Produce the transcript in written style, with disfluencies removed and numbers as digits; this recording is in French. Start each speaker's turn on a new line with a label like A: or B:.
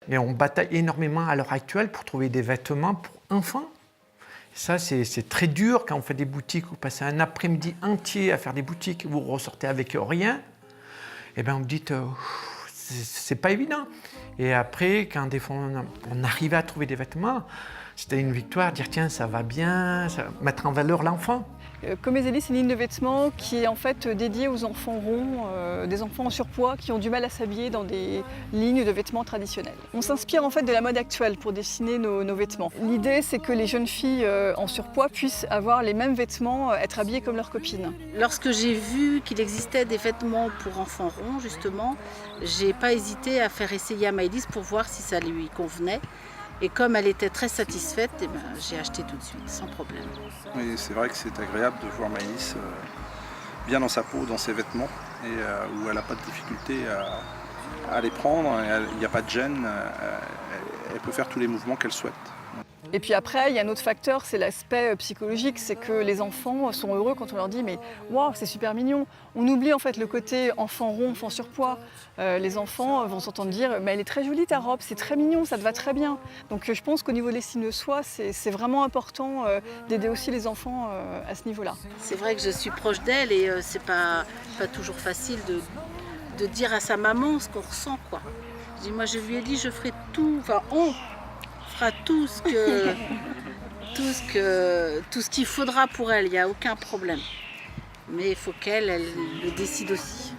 A: Et on bataille énormément à l'heure actuelle pour trouver des vêtements pour enfants. Ça, c'est très dur quand on fait des boutiques, vous passez un après-midi entier à faire des boutiques, vous ressortez avec rien. Et bien, vous dites, c'est pas évident. Et après, quand des fois on arrivait à trouver des vêtements, c'était une victoire, dire tiens, ça va bien, ça, mettre en valeur l'enfant.
B: Comezeli, c'est une ligne de vêtements qui est en fait dédiée aux enfants ronds, des enfants en surpoids qui ont du mal à s'habiller dans des lignes de vêtements traditionnelles. On s'inspire en fait de la mode actuelle pour dessiner nos vêtements. L'idée, c'est que les jeunes filles en surpoids puissent avoir les mêmes vêtements, être habillées comme leurs copines.
C: Lorsque j'ai vu qu'il existait des vêtements pour enfants ronds, justement, j'ai pas hésité à faire essayer à Maëlys pour voir si ça lui convenait. Et comme elle était très satisfaite, eh ben, j'ai acheté tout de suite, sans problème.
D: Oui, c'est vrai que c'est agréable de voir Maëlys bien dans sa peau, dans ses vêtements, et où elle n'a pas de difficulté à les prendre, il n'y a pas de gêne, elle peut faire tous les mouvements qu'elle souhaite.
B: Et puis après, il y a un autre facteur, c'est l'aspect psychologique, c'est que les enfants sont heureux quand on leur dit mais waouh, c'est super mignon. On oublie en fait le côté enfant rond, enfant surpoids. Les enfants vont s'entendre dire mais elle est très jolie ta robe, c'est très mignon, ça te va très bien. Donc je pense qu'au niveau de l'estime de soi, c'est vraiment important d'aider aussi les enfants à ce niveau-là.
C: C'est vrai que je suis proche d'elle et c'est pas toujours facile de dire à sa maman ce qu'on ressent, quoi. Moi je lui ai dit je ferai tout, enfin on fera tout ce qu'il faudra pour elle, il n'y a aucun problème. Mais il faut qu'elle le décide aussi.